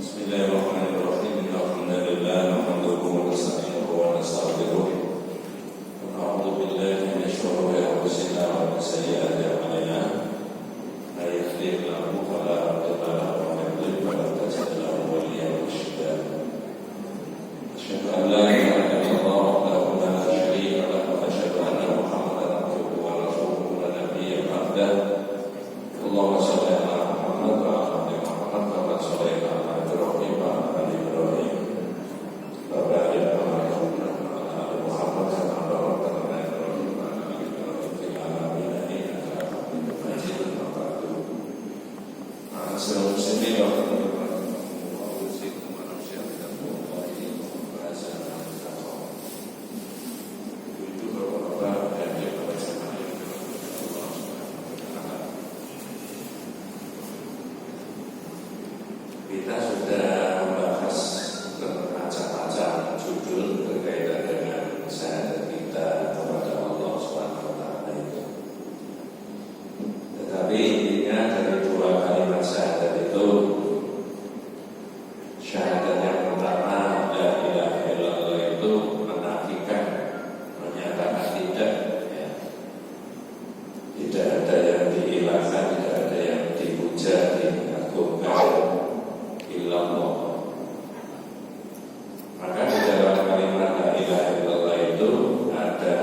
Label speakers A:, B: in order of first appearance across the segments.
A: Bismillahirrahmanirrahim. Alhamdulillah nahmaduhu wa nasta'inuhu wa nastaghfiruh. Wa na'udzu billahi min shururi anfusina wa min sayyi'ati a'malina. May yahdihillahu fala mudilla lahu wa may yudlil fala tajida lahu waliyyan mursyida. Asyhadu an la ilaha illallah wahdahu la syarika lahu wa asyhadu anna Muhammadan abduhu wa rasuluhu la nabiyya ba'dahu. Allahumma shalli ala Muhammad wa ala ali Muhammad kama shallaita ala Ibrahim wa ala ali Ibrahim wa barik ala Muhammad wa ala ali Muhammad kama barakta ala Ibrahim wa ala ali Ibrahim fil alamin innaka Hamidum Majid. Amma ba'du. Ma'asyiral muslimin wa rahmatullahi wa Kita sudah membahas bermacam-macam judul berkaitan dengan syahadat kita kepada Allah Subhanahu wa taala itu. Tetapi intinya dari dua kalimat syahadat itu, syahadat yang pertama la ilaha illallah itu menafikan, menyatakan tidak, ya. Tidak ada yang diilahkan, tidak ada yang dipuja, diagungkan illallah. Maka di dalam kalimat la ilaha illallah itu ada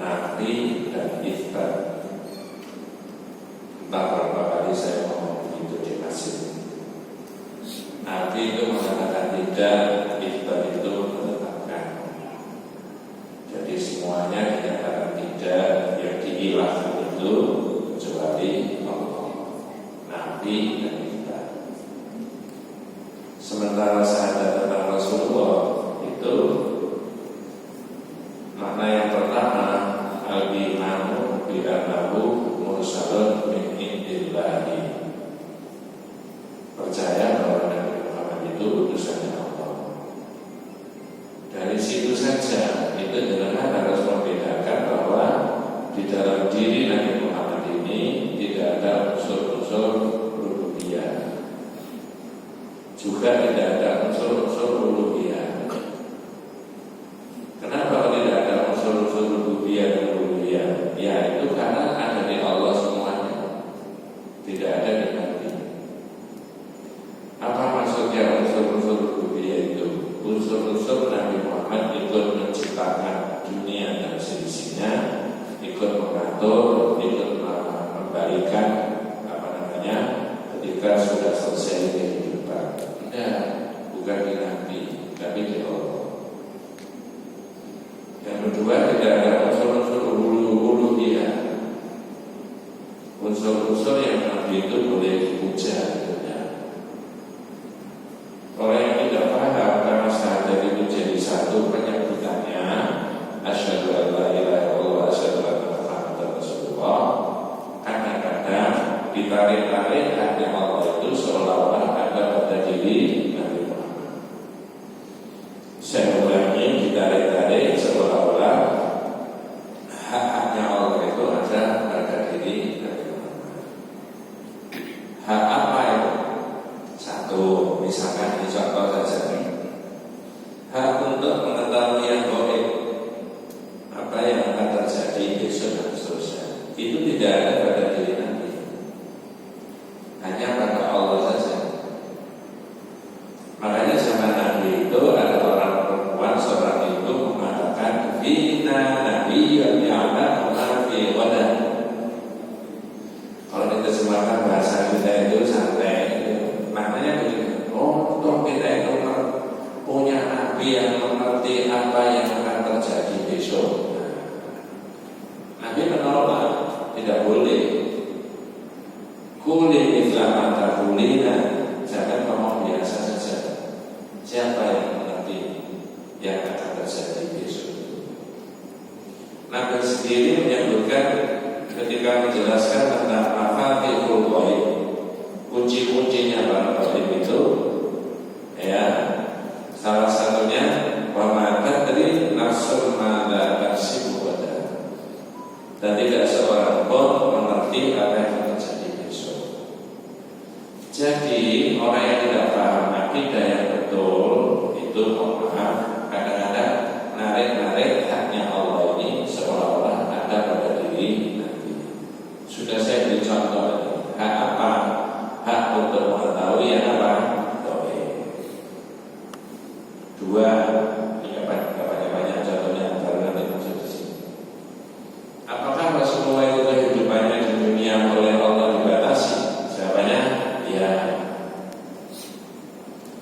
A: nafi dan itsbat. Entah berapa kali saya ngomong begitu di masjid. Nafi itu mengatakan tidak, itsbat itu menetapkan. Jadi semuanya dinyatakan tidak, yang diilahkan itu kecuali Allah. Nafi dan sementara syahadat tentang Rasulullah itu makna yang pertama al-imanu bi annahu mursalun min indillahi, percaya bahwa Nabi Muhammad itu utusan Allah. Dari situ saja itu jelas harus membedakan bahwa di dalam diri Nabi Muhammad ini tidak ada unsur-unsur rububiyah, juga tidak ada unsur-unsur uluhiyah. Kenapa tidak ada unsur-unsur rububiyah dan uluhiyah? Ya itu karena ada di Allah semuanya, tidak ada di Nabi. Apa maksudnya unsur-unsur rububiyah itu? Unsur-unsur Nabi Muhammad ikut menciptakan dunia dan seisinya, ikut mengatur, ikut memberikan ketika sudah selesai kehidupan. Tidak, bukan di Nabi, tapi di Allah. Yang kedua, tidak ada unsur-unsur uluhiyah, unsur-unsur yang Nabi itu boleh dipuja. Orang yang tidak paham karena syahadat itu jadi satu penyebutannya, asyhadu an la ilaha illallah, asyhadu anna Muhammadar Rasulullah. Kadang-kadang ditarik-tarik hati Allah itu seolah-olah ada pada diri Nabi Muhammad. Saya ulangi, ditarik-tarik seolah-olah hak-haknya Allah itu ada pada diri Nabi Muhammad. Hak apa itu? Satu, misalkan ini contoh saja nih. Hak untuk mengetahui yang gaib, apa yang akan terjadi besok dan seterusnya, itu tidak ada pada diri Nabi, hanya pada Allah saja. Makanya zaman Nabi itu ada orang perempuan, seorang itu mengatakan bina nabiyyun ya'lamu ma fi ghadan. Kalau diterjemahkan bahasa kita itu santai, maknanya begini: oh, toh kita itu punya nabi yang mengerti apa yang akan terjadi besok. Nabi menolak, tidak boleh. Kuli Islam atau kulina, jangan ngomong biasa saja. Siapa yang mengerti yang akan terjadi besok? Nabi sendiri menyebutkan ketika menjelaskan tentang mafatihul ghaib, kunci-kuncinya para ghaib itu, ya, salah satunya wa ma tadri nafsun ma la taksibu ghadan, dan tidak seorang pun mengerti apa yang akan terjadi besok. Jadi orang yang tidak paham akidah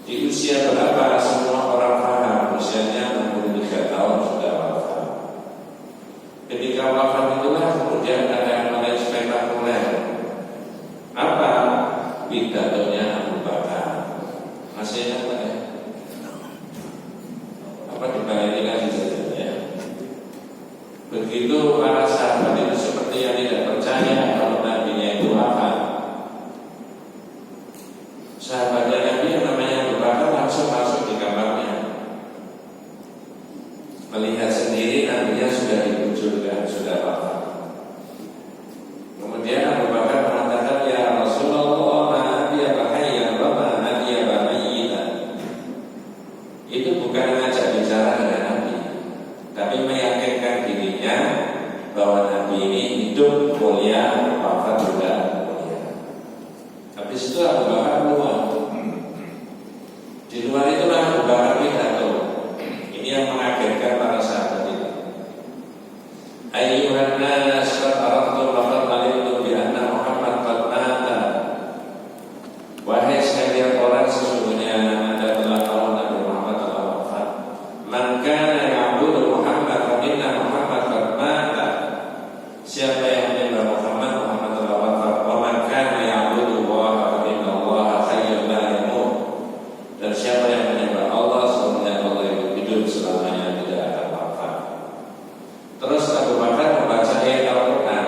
A: Di usia berapa semua orang paham, usianya 63 tahun sudah wafat. Ketika wafat itulah kemudian ada yang mulai spektakuler. Apa? Pidatonya Abu Bakar. Masih ingat Pak ya? Apa dibalik lagi saja ya? Begitu para sahabat itu seperti yang tidak percaya kalau nabinya itu wafat. Sahabatnya Nabi yang namanya Abu Bakar langsung masuk di kamarnya, melihat sendiri nabinya sudah dikucurkan, sudah wafat. Kemudian Abu Bakar mengatakan, ya Rasulullah, nabiya bahayyan wa ma nabiya bahayyitan. Itu bukan ngajak bicara dengan Nabi, tapi meyakinkan dirinya bahwa Nabi ini hidup mulia, wafat juga mulia. Habis itu Abu Bakar keluar. Di luar itulah Abu Bakar pidato. Ini yang mengagetkan para sahabat itu. Ayyuhan nas qad araftum wa qad alimtum bi anna Muhammad qad mata. Wahai sekalian orang, sesungguhnya Anda telah tahu Nabi Muhammad telah wafat. Man kana ya'budu Muhammad fa inna Muhammad qad mata. Siapa yang menyembah Muhammad, Muhammad telah wafat. Wa man kana ya'budu Allah fa inna Allah hayyun la yamut. Dan siapa yang menyembah Allah, sesungguhnya Allah itu hidup selamanya, tidak akan wafat. Terus Abu Bakar membaca ayat Al-Quran,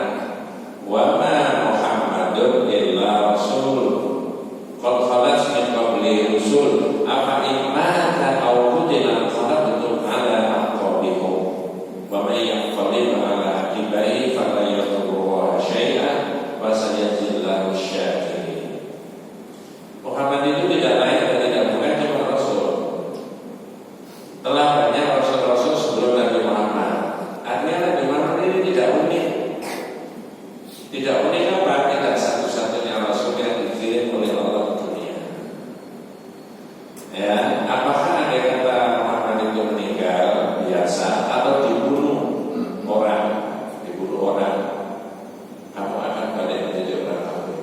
A: wa ma Muhammadun illa rasul qad khalat min qabli rusul afa in mata aw qutila qalabtum ala aqabikum wa may yanqalib ala aqibihi fala yadurru syai'an wa sayajzillahu syakirin. Muhammad itu tidak lain dan tidak bukan cuma Rasul. Telah banyak Rasul-Rasul sebelum Nabi Muhammad. Artinya Nabi Muhammad ini tidak unik. Tidak unik apa? Tidak satu-satunya Rasul yang dikirim oleh Allah ke dunia. Ya, apakah ada kata Muhammad itu meninggal biasa atau dibunuh orang? Dibunuh orang, kamu akan balik menjadi orang kafir.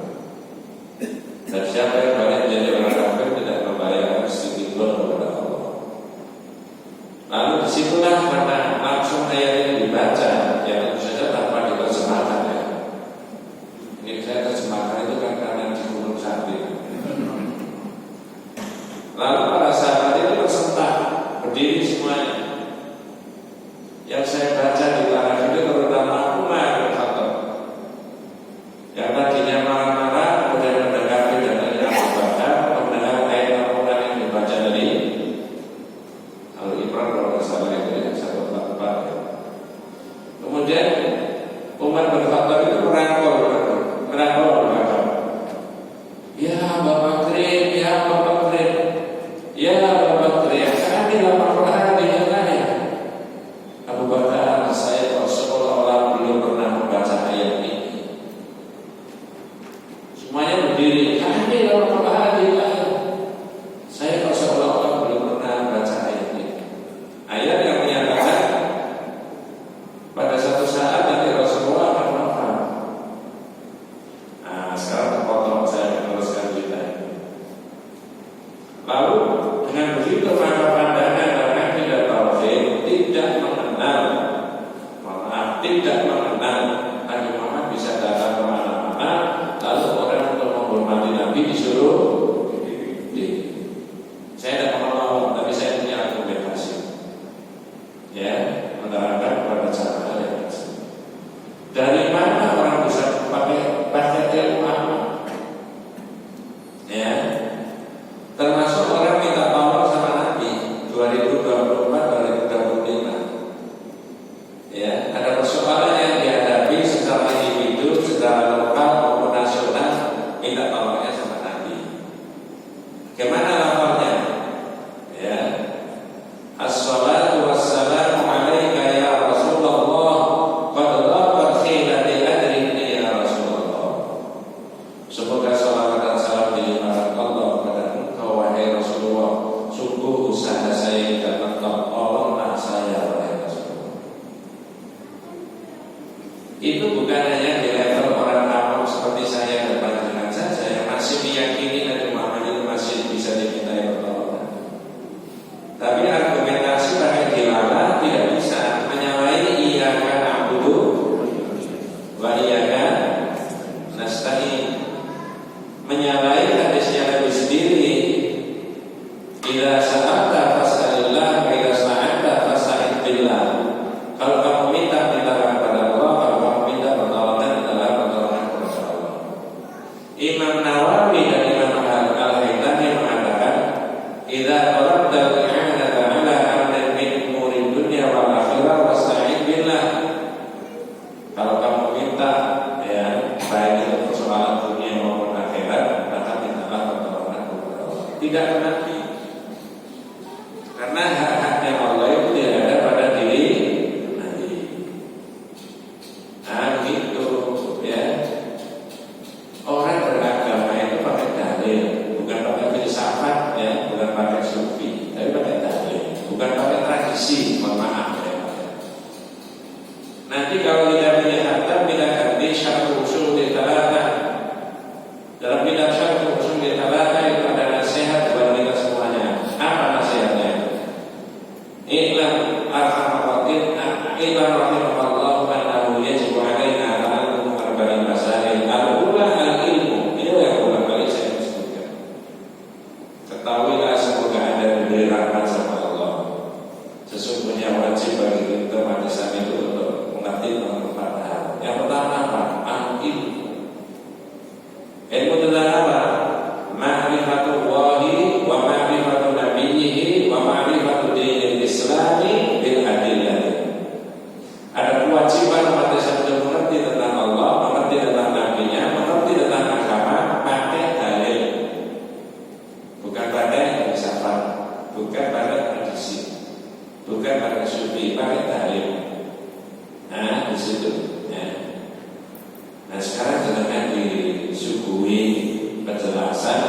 A: Dan siapa yang balik menjadi orang kafir tidak membayar sedikitpun kepada Allah. Lalu disitulah mana langsung ayat ini dibaca, ya tentu saja tanpa diterjemahkan ya. Ini saya terjemahkan itu kan karena di Gunung Santri. Lalu para sahabat itu tersentak, berdiri semuanya. Yang saya baca di tanah itu terutama Umar bin Khattab, yang tadinya marah-marah kemudian mendengar pidatonya Abu Bakar, mendengar ayat Al-Quran yang dibaca dari Al-Imran kalau tidak salah itu ya, 144. Kemudian Umar bin Khattab itu merangkul Abu Bakar. Ya Abu Bakar, ya Abu Bakar, ya Abu Bakar, ya kami laporkan dengan saya. Abu Bakar, saya kok seolah-olah belum pernah membaca ayat ini. Semuanya berdiri. Kami laporkan dengan saya kok seolah-olah belum pernah membaca ayat ini. Ayat yang menyatakan pada satu saat nanti Rasulullah akan wafat. Nah, sekarang terpotong, saya meneruskan cerita ini. Lalu dengan begitu maka pandangan dan akidah tauhid tidak mengenal Nabi Muhammad bisa datang kemana-mana. Lalu orang untuk menghormati Nabi disuruh saya tidak mau, tapi saya punya argumentasi ya, menerangkan kepada jamaah yang asli. Dari mana orang bisa pakai ilmu apa? Ya, termasuk orang minta tolong sama Nabi 2000 Idza sa'alta fas'alillah wa idza sta'anta fasta'in billah. Kalau kamu minta, mintalah kepada Allah. Kalau kamu minta pertolongan, mintalah pertolongan kepada Allah. Imam Nawawi dan Imam Al-Haythami mengatakan, idza talabta al-i'anata 'ala amrin min umuri dunya wal akhirah fasta'in billah. Kalau kamu minta, ya, baik itu persoalan dunia maupun akhirat, maka mintalah pertolongan kepada Allah. Tidak Nabi, karena hak-haknya Allah itu tidak ada pada diri Nabi. Nah, gitu, ya. Orang beragama itu pakai dalil, bukan pakai filsafat, ya, bukan pakai sufi, tapi pakai dalil, bukan pakai tradisi. Mohon maaf, ya. Nanti kalau kita punya harta, kita ganti syarh usul di talata. Dalam bidang syarh usul di talata itu ada nasihat buat kita semuanya. Apa nasihatnya? I'lam arhamaqatin a'lam rahimakallahu annahu yajibu alaina ta'allum arba'in masail al-ula al-ilmu. Ini yang ulang kali saya sebutkan. Ketahuilah semoga Anda diberi rahmat sama Allah. Sesungguhnya wajib bagi kita manusia itu untuk mengerti empat hal. Yang pertama apa? Al-ilmu. Ilmu tentang apa? Ma'rifatullahi wa ma'rifatu nabiyyihi wa ma'rifatu dinil islami bil adillah. Ada kewajiban umat Islam untuk mengerti tentang Allah, mengerti tentang nabinya, mengerti tentang agama pakai dalil. Bukan pakai filsafat, bukan pakai tradisi, bukan pakai sufi, pakai dalil. Nah, di situ, ya. Nah, sekarang jangan disuguhi penjelasan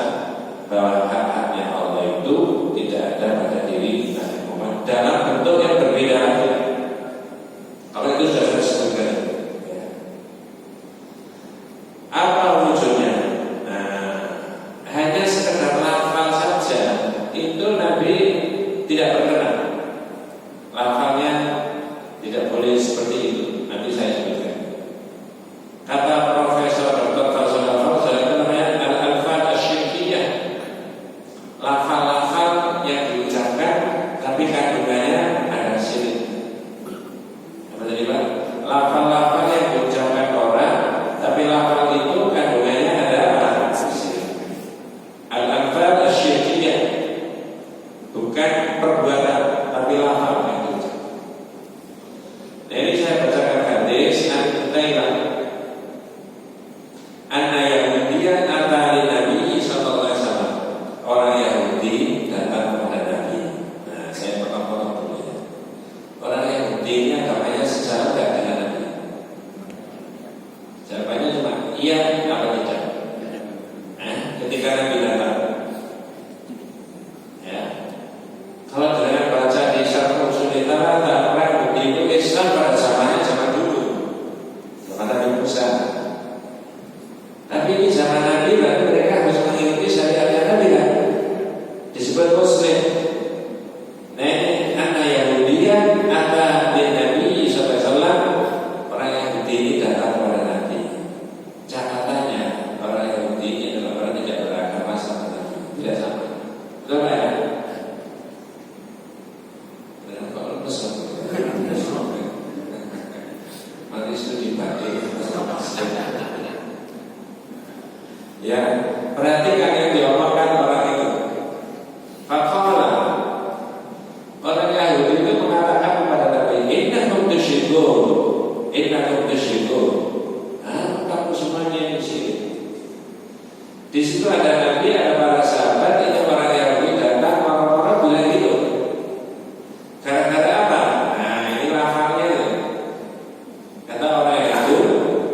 A: bahwa hak-haknya Allah itu tidak ada pada diri Nabi Muhammad dalam bentuk yang berbeda. Kalau itu sudah saya sebutkan, ya. Apa wujudnya? Nah, hanya sekedar lafal saja itu Nabi tidak berkenan. Lafalnya tidak boleh seperti itu. Nanti saya sebutkan. Kata Profesor Dr. Fauzan itu namanya al-alfaz asy-syirkiyah. Lafal-lafal yang diucapkan tapi kandungannya ada syirik. Apa tadi Pak? Lafal-lafal yang diucapkan orang tapi lafal itu kandungannya ada syirik. Al-alfaz asy-syirkiyah, bukan perbuatan tapi lafal yang diucapkan. Nah, ini saya bacakan hadis An-Tailah. Anna Yahudiyan atali Nabi sallallahu alaihi wasallam. Orang Yahudi datang kepada Nabi. Nah, saya potong-potong dulu ya. Orang Yahudi ini agamanya secara tidak dengan Nabi. Jawabannya cuma iya apa tidak. Ketika Nabi datang, ya. Kalau dengan baca di Syarh Ushul Talata, orang Yahudi itu Islam pada zaman dulu, zaman Nabi Musa. Tapi di zaman Nabi kan mereka harus mengikuti syariat Nabi kan, disebut Muslim. Nah, ini anak Yahudiyan ada di Nabi SAW. Orang Yahudi ini datang kepada Nabi. Catatannya orang Yahudi ini adalah orang tidak beragama sama Nabi, tidak sama. Betul ya? Dan kalau besar, mari studi batin. Ya, perhatikan yang diomongkan orang itu. Faqala, orang Yahudi itu mengatakan kepada Nabi, innakum tusyrikun, innakum tusyrikun. Kamu semuanya di sini. Di situ ada Nabi, ada para sahabat, ini orang Yahudi datang, orang-orang bilang gitu. Gara-gara apa? Nah, ini lafalnya. Kata orang Yahudi,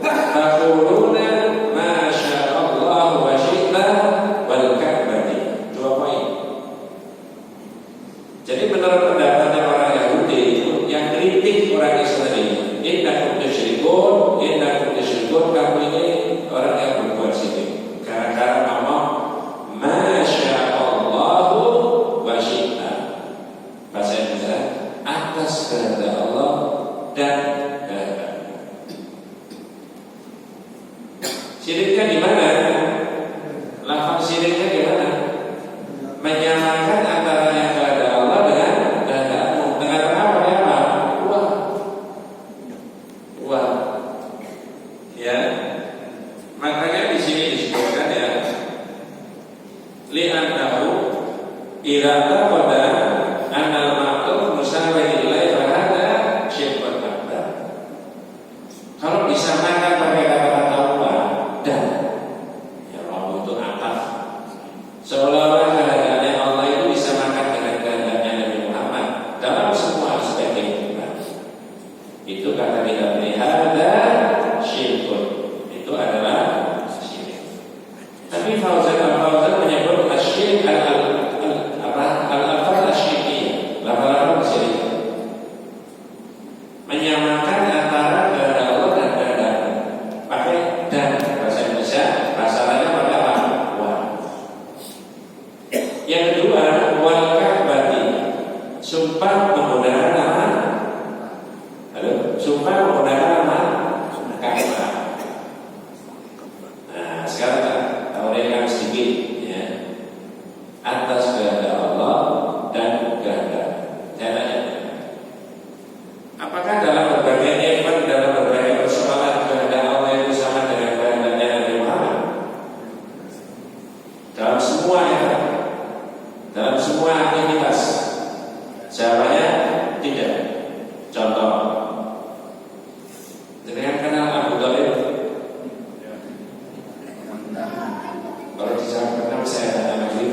A: taquluna masya Allah wa syi'ta wal ka'bati. 2 poin. Jadi menurut pendapatnya orang Yahudi itu yang kritik orang Islam ini, innakum tusyrikun, kamu ini orang yang berbuat syirik. Gara-gara ngomong masya Allah wa syi'ta. Bahasa Indonesia, atas kehendak Allah dan kehendak. Syiriknya di mana? Lafaz syiriknya di mana? Menyamakan antara Idza pada anal ma'lum musawwi lillahi fa hada syirkun akbar. Kalau disamakan pakai kata-kata Allah dan ya Allah itu atas, seolah-olah kehendaknya Allah itu disamakan dengan kehendaknya Nabi Muhammad dalam semua aspek kehidupan. Itu kata kita hada syirkun, itu adalah syirik. Tapi Fauzan al-Fauzan menyebut asyirik al-alfaz asyirikiyah, lafal-lafal kesyirikan, menyamakan antara kehendak Allah dan kehendak pakai dan bahasa Indonesia, bahasa lainnya pakai apa? Wal. Yang kedua, wal ka'bati, sumpah menggunakan nama. Halo, sumpah menggunakan nama Ka'bah. Nah, sekarang taurikan sedikit ya atas kehendak Allah dan kehendak. Saya tanya, apakah dalam berbagai event, dalam berbagai persoalan kehendak Allah itu sama dengan kehendaknya Nabi Muhammad? Dalam semua ya, dalam semua aktivitas? Jawabannya tidak. Contoh, dengan kenal Abu Thalib. Kalau dijawab kenal saya tanya lagi.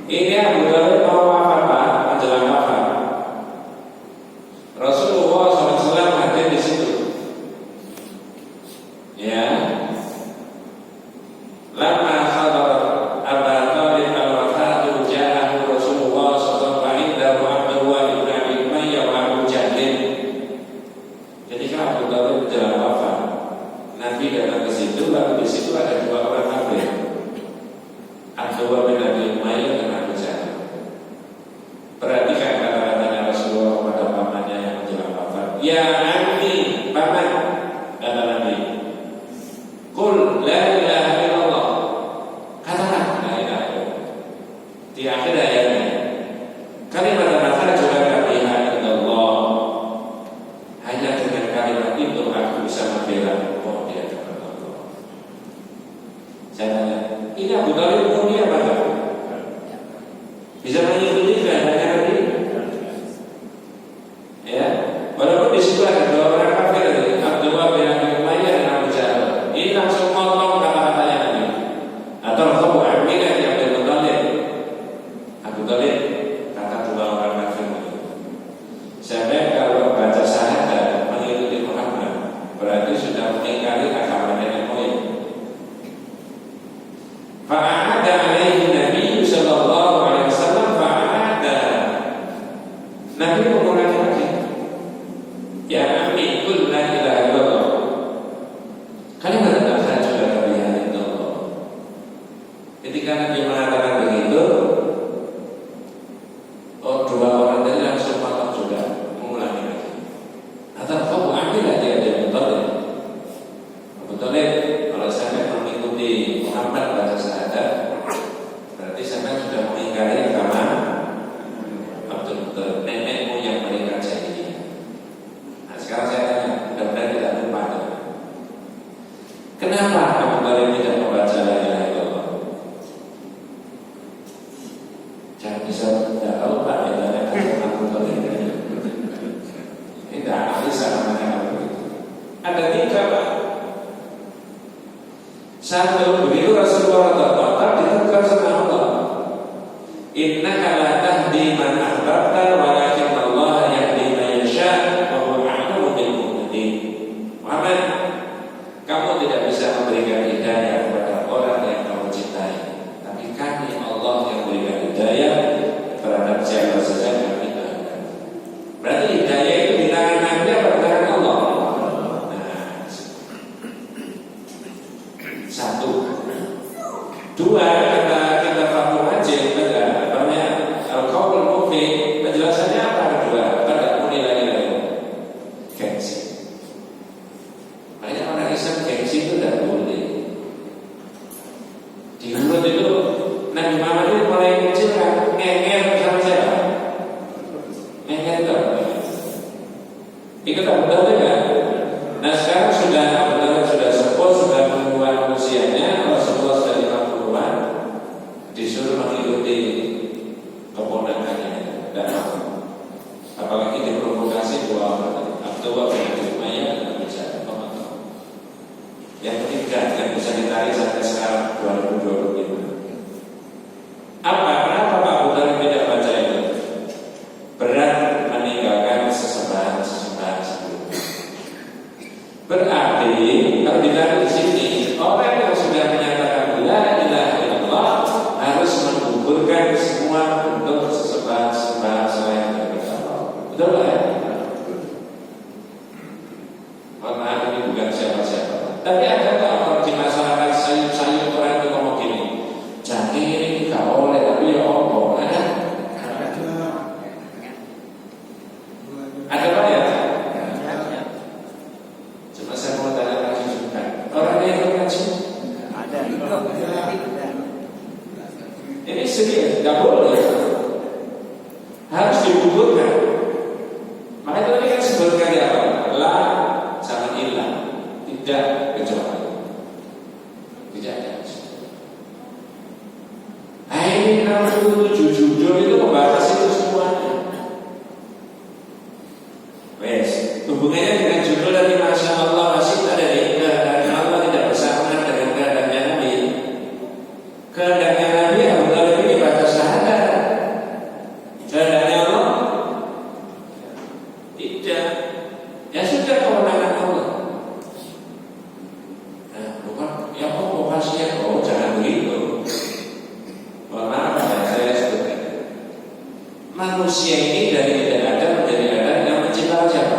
A: Ini Abu Thalib mau wafat Pak, menjelang wafat. Rasulullah SAW hadir di situ. Ya. Lama hadar Abu Thalib al-wafatu ja'ahu Rasulullah SAW indahu Abdullah ibn Abi Umayyah wa Abu Jahlin. Jadi kalau Abu Thalib menjelang wafat, Nabi datang ke situ, lalu di situ ada dua orang kafir, Abdullah bin Abi Umayyah dan Abu Jahal. Perhatikan kata-katanya Rasulullah pada pamannya yang menjelang wafat. Ya ammi, paman, kata Nabi, Qul la ilaha illallah, katakan la ilaha illallah. Di akhir ayatnya, kalimat kata juga la ilaha illallah. Hanya dengan kalimat itu aku bisa membela oh dia kepada Allah. Saya tanya, ini Abu Thalib mulia apa enggak? Bisa mengikuti kehendaknya Nabi? Ya, walaupun di situ ada dua orang kafir, Abdullah bin Abi Umayyah dan Abu Jahal. Ini langsung motong kata-katanya Nabi. Atau Abu Aminah yang Abu Thalib. Abu Thalib kata dua orang kafir. Sampai kalau baca syahadat mengikuti Muhammad berarti sudah mengingkari agama nenek moyang. Fa'ada alaihi Nabi sallallahu alaihi wasallam fa'ada. Nabi mengulangi lagi. Ya ammi qul la ilaha illallah. Kalimat terakhir juga la ilaha illallah. Ketika Nabi mengatakan begitu, dua orang tadi langsung patah juga mengulangi lagi. Atau kamu ambil aja dari Abu Thalib. Abu Thalib kalau sampai mengikuti Muhammad baca syahadat, berarti sampai sudah mengingkari agama Abdul Muthalib, nenek moyang mereka jahiliyah. Nah sekarang saya tanya, mudah-mudahan tidak lupa. Kenapa Abu Thalib tidak membaca la ilaha illallah? Jangan bisa tidak tahu Pak, ya tanya Abu Thalib. Tidak bisa namanya begitu. Ada tiga Pak. Satu, begitu Rasulullah tetap ditegur sama Allah. Innaka la tahdi man ahbabta walakin Allah yahdi man yasha wa huwa a'lamu bil muhtadin. Muhammad, kamu tidak bisa memberikan hidayah kepada orang yang kamu cintai, tapi kami Allah yang memberikan hidayah terhadap siapa saja yang kita hendak. Berarti hidayah itu di tangan Nabi atau di tangan Allah? Nah, satu. Dua, kita faham aja namanya al-qaul mufid. Penjelasannya apa kedua? Pada menilai gengsi. Makanya orang Islam gengsi itu tidak boleh. Di mulut itu Nabi Muhammad itu mulai kecil kan ngenger sama siapa? Ngenger itu. Ikut Abu Thalib kan? Nah sekarang sudah Abu Thalib sudah sepuh, sudah menua usianya, Rasulullah sudah 50 serius, nggak boleh. Harus digugurkan. Maka itu tadi kan sebutkan ya apa? La sama ilah, tidak kecuali. Tidak ada. Ini kalau jujur itu membahas itu semuanya. Wes, hubungannya dengan judul dari Masya Allah Wasyita dari keadaan Allah tidak bersamaan dengan keadaannya Nabi. Keadaannya Nabi Abu Talib ini baca syahadat. Keadaannya Allah tidak. Ya sudah kewenangan Allah. Nah, bukan ya kok mau kasihan, oh jangan begitu. Maaf saya sebutkan. Manusia ini dari tidak ada menjadi ada, yang menciptakan siapa?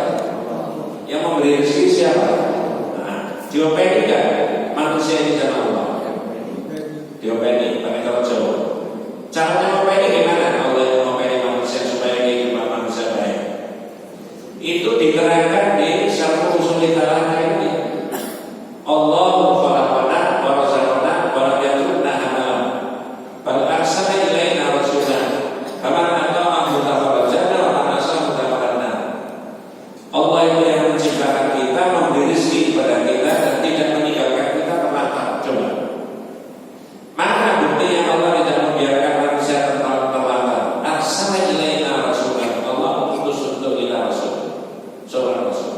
A: Yang memberi rezeki siapa? Nah, diopeni kan manusia ini sama Allah. Diopeni, pakai kalau Jawa. Caranya ngopeni gimana? Allah yang ngopeni manusia supaya kehidupan manusia baik. Itu diterangkan di Syarh Ushul Thalathah ini. Allahu khalaqana wa razaqana wa lam yatrukna hamala. Bal arsala ilaina rasulan. Faman ata'ahu dakhala jannah wa man asahu dakhala nar. Allah itu yang menciptakan kita, memberi rezeki kepada kita dan tidak meninggalkan kita terlantar. Coba. Mana buktinya Allah tidak membiarkan manusia terlantar? Arsala ilaina rasulan. Allah utus untuk kita rasul. Seorang rasul.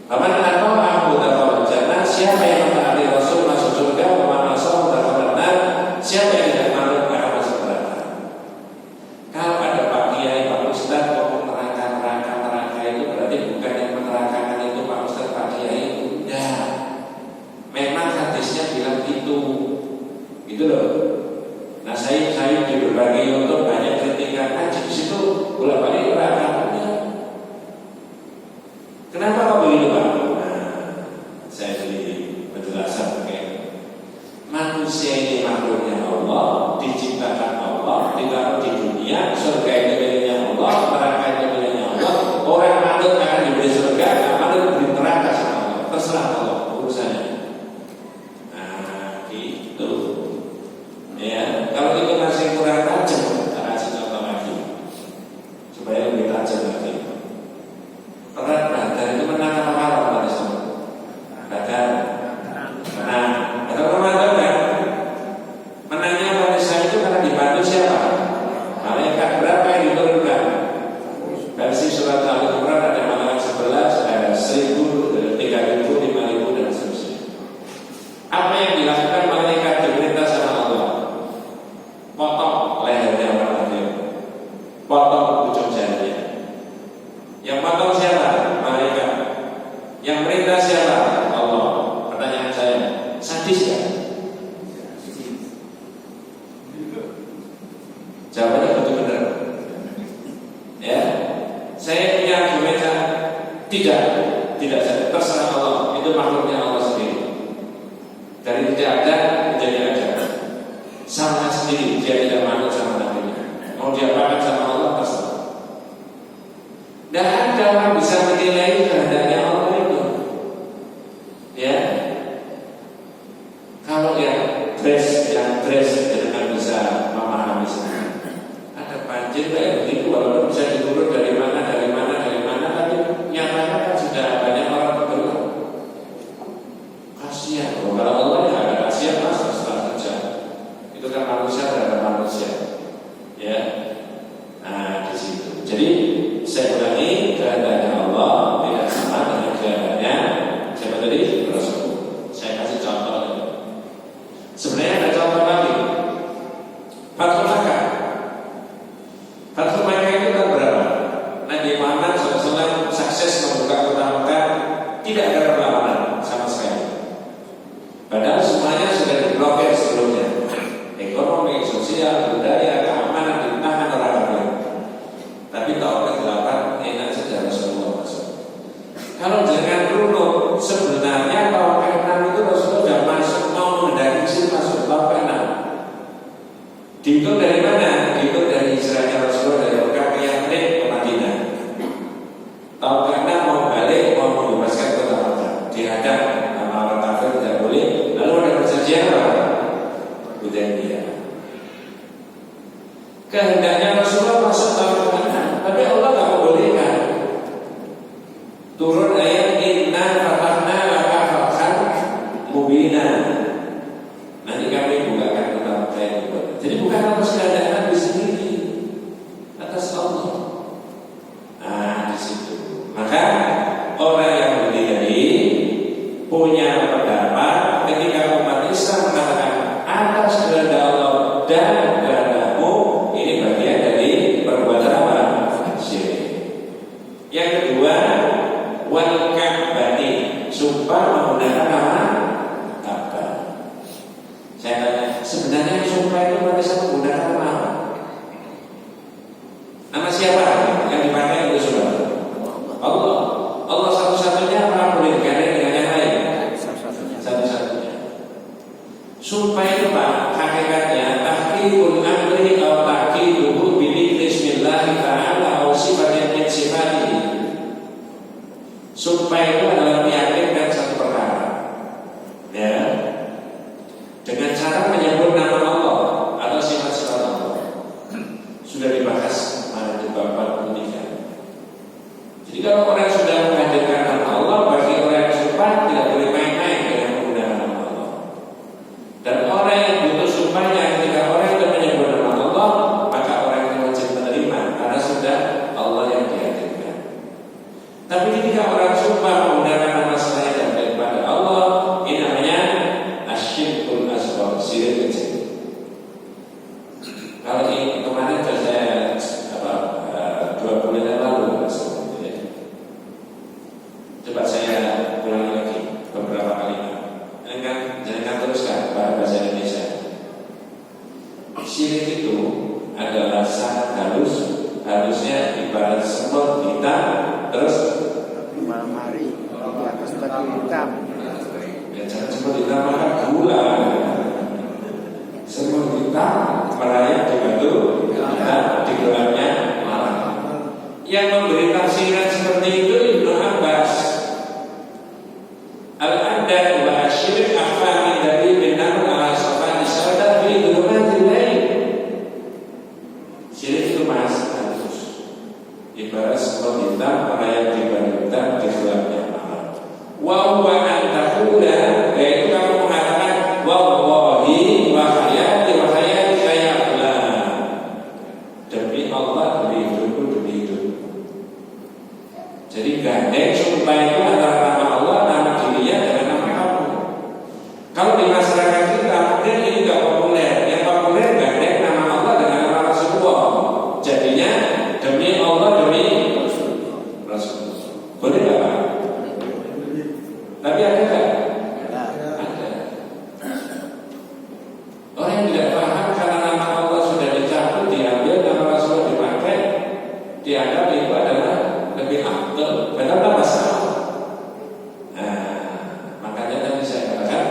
A: Faman ata'ahu dakhala jannah. Siapa yang mentaati rasul masuk surga, wa man asahu dakhala nar. Siapa yang tidak manut akan masuk neraka. Kalau ada Pak Kiai, Pak Ustadz kok neraka itu berarti bukan yang menerakakan itu Pak Ustadz, Pak Kiai itu. Ya, memang hadisnya bilang itu loh. Nah saya di berbagai YouTube banyak kritikan aja di situ bolak balik neraka. Kenapa kok begitu Pak? Nah, saya beri penjelasan pakai manusia ini makhluknya Allah, diciptakan Allah, ditaruh di dunia, surga itu miliknya Allah, neraka itu miliknya Allah. Orang manut akan diberi surga, nggak manut diberi neraka sama Allah. Terserah Allah urusannya. Nah, gitu. Ya, kalau itu masih kurang tajam, kita kasih contoh lagi supaya lebih tajam lagi. Berat badan itu menang apa kalah tadi semua? Badan. Menang. Atau Ramadan kan? Menangnya manusia itu karena dibantu siapa? Malaikat. Berapa yang diturunkan? Versi surat Al-Imran ada malaikat 11, ada 1000, 3000, 5000 dan seterusnya. Apa yang dilakukan malaikat diperintah sama Allah? Potong lehernya orang kafir, potong ujung jarinya. Yang potong siapa? Malaikat. Yang perintah siapa? Allah. Pertanyaan saya, sadis ya? Jawabannya betul-betul. Ya, saya punya argumen tidak sadis. Terserah Allah. Itu makhluknya Allah sendiri. Dari tidak ada menjadi ada. Sama sendiri, dia tidak manut sama Nabi-Nya. Mau diapakan sama Allah terserah. Dan ada orang bisa menilai kehendaknya Allah itu. Ya, kalau yang dress dengan bisa memahami sana. Ada banjir kayak begitu, walaupun bisa diturun dari mana, tapi nyatanya kan sudah banyak orang bergerak. Kasihan, kalau Allah ya ada kasihan masa saja. Itu kan manusia terhadap manusia. Ya, nah di situ. Jadi saya ulangi, keadaannya Allah tidak sama dengan keadaannya siapa tadi? Rasul. Saya kasih contoh. Sebenarnya ada contoh lagi. Fathul Makkah. Fathul Makkah itu kan berapa? Nabi Muhammad SAW sukses membuka kota Makkah, tidak ada perlawanan sama sekali. Padahal semuanya sudah diblokir sebelumnya. Ekonomi, sosial, budaya, keamanan ditahan orang kafir. Tapi tahun ke-8 enak saja Rasulullah SAW. Kalau dengan runut, sebenarnya tahun ke-6 itu Rasulullah sudah masuk, mau mendaki masuk tahun ke-6. Dihitung dari mana? Dihitung dari hijrahnya Rasulullah dari Mekah ke Yatsrib ke Madinah. Tahun ke-6 mau balik, mau membebaskan kota Makkah. Dihadap sama orang kafir tidak boleh. Lalu ada perjanjian apa? Hudaybiyah. Kehendaknya Rasulullah masuk dalam Quran, tapi Allah tidak membolehkan. Turun ayat inna fatahna laka fathan mubina. Nanti kami bukakan tentang ayat itu. Jadi bukan atas kehendak Nabi sendiri, atas Allah. Nah, di situ. Maka orang yang berdiri punya pendapat ketika umat Islam mengatakan atas kehendak Allah dan kehendakmu, ini bagian dari perbuatan apa? Syirik. Yang kedua, wal ka'bati, sumpah menggunakan nama Ka'bah. Saya tanya, sebenarnya sumpah itu pada saat menggunakan nama apa? Nama siapa yang dipakai itu sudah? Allah. Allah satu-satunya apa boleh digandeng dengan yang lain? Satu-satunya. Sumpah itu Pak, hakikatnya tahqiqul amri atau tahqiquhu bi bismillah ta'ala atau sifatin min sifatihi. Sumpah itu adalah meyakinkan satu perkara, ya, dengan cara menyebut nama Allah atau sifat-sifat Allah. Sudah dibahas di bab 43. Jadi kalau orang sudah menghadirkan nama Allah, bagi orang yang sumpah tidak boleh main-main dengan menggunakan nama Allah. Dan orang yang butuh sumpahnya ketika orang itu menyebut nama Allah, maka orang itu wajib menerima karena sudah Allah yang dihadirkan. Tapi ketika orang sumpah menggunakan nama selain daripada Allah, ini namanya asyirkul asghar, syirik kecil. Kalau ini kemarin saya 2 bulan yang lalu, coba saya ulangi lagi beberapa kali. Jangan teruskan bahasa Indonesia. Syirik itu adalah sangat harusnya ibarat semut hitam terus
B: malam hari di atas batu hitam.
A: Ya jangan semut hitam makan gula. Semut hitam merayap di batu hitam di gelapnya malam. Yang memberi tafsiran seperti itu Ibnu Abbas. Al-Adad wa asyirik afami dari benar ala safani syarada fi dhulumatil lail. Syirik itu mas halus, ibarat semut hitam merayap di batu hitam di gelapnya malam. Wa huwa an taqula, yaitu kamu mengatakan wallahi wa hayati wa hayati kayaklah, demi Allah, demi hidupku, demi hidup. Jadi gandeng sumpah itu antara nama Allah, nama dirinya dengan nama kamu. Kalau di masyarakat kita mungkin ini tidak populer. Yang populer gandeng nama Allah dengan nama Rasulullah. Jadinya demi Allah, demi Rasulullah. Boleh nggak Pak? Tapi ada nggak? Ada. Orang yang tidak paham karena nama Allah sudah dicabut, diambil, nama Rasulullah dipakai, dianggap itu adalah lebih afdal, padahal tak masalah. Nah, makanya tadi saya katakan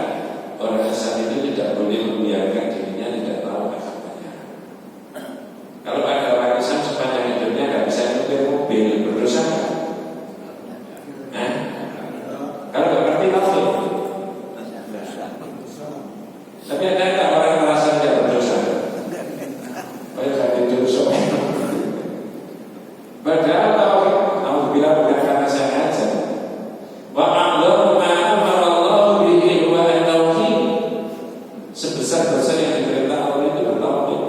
A: orang Islam itu tidak boleh membiarkan dirinya tidak tahu agamanya. Kalau ada orang Islam sepanjang hidupnya nggak bisa nyetir mobil, berdosa nggak? Kalau nggak ngerti tahu. Tapi ada nggak orang merasa tidak berdosa? Oh ya, berdosa. Padahal kalau bilang bukan karena saya ngajar. Wa a'lamu ma amara Allah bihi wa at-tauhid. Sebesar-besar yang diperintah Allah itu bertauhid.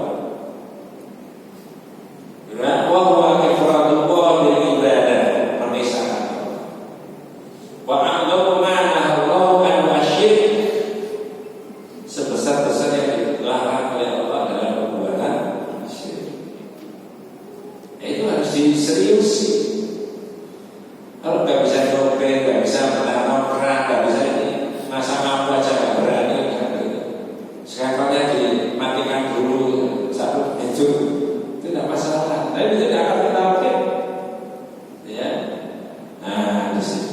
A: Ya, wa huwa ifradullah bil ibadah, memisahkan. Wa a'lamu ma nahallahu an wasyirk. Sebesar-besar yang dilarang oleh Allah dalam perbuatan syirik. Itu harus diseriusi. Kalau nggak bisa nyopet, nggak bisa menanam kerak, nggak bisa ini, masa mampu aja nggak berani, sekarangnya dimatikan dulu satu itu tidak masalah. Tapi tidak akan kita oke, ya. Nah, di sini.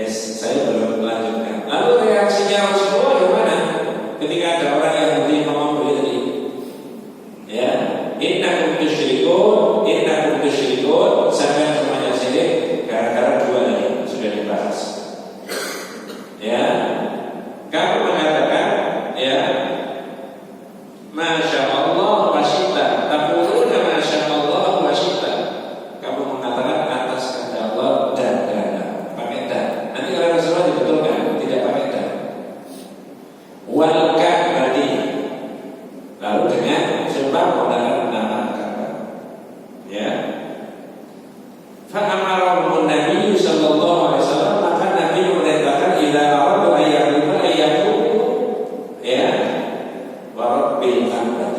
A: Saya belum melanjutkan. Lalu reaksinya Rasulullah gimana? Ketika ada orang yang beri ngomong begini, ya, innakum tusyrikun, sampai semuanya syirik gara-gara dua ini sudah dibahas. Ya, kamu mengatakan, ya, masya Allah wasyita, sumpah menggunakan nama Ka'bah. Ya. Fa'amarahu Nabi sallallahu alaihi wasallam, maka Nabi memerintahkan idza aradu ayyahu ya wa rabbil Ka'bah.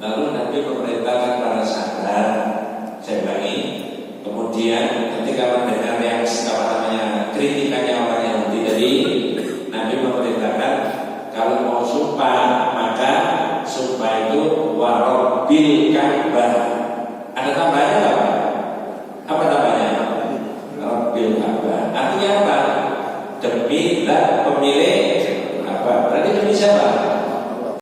A: Lalu Nabi memerintahkan para sahabat, saya ulangi, kemudian ketika mendengar yang kritikannya orang Yahudi tadi, Nabi memerintahkan kalau mau sumpah maka sumpah itu wa rabbil Ka'bah. Ada tambahannya apa? Apa namanya? Rabbil Ka'bah. Artinya apa? Demi zat pemilik apa? Berarti demi siapa?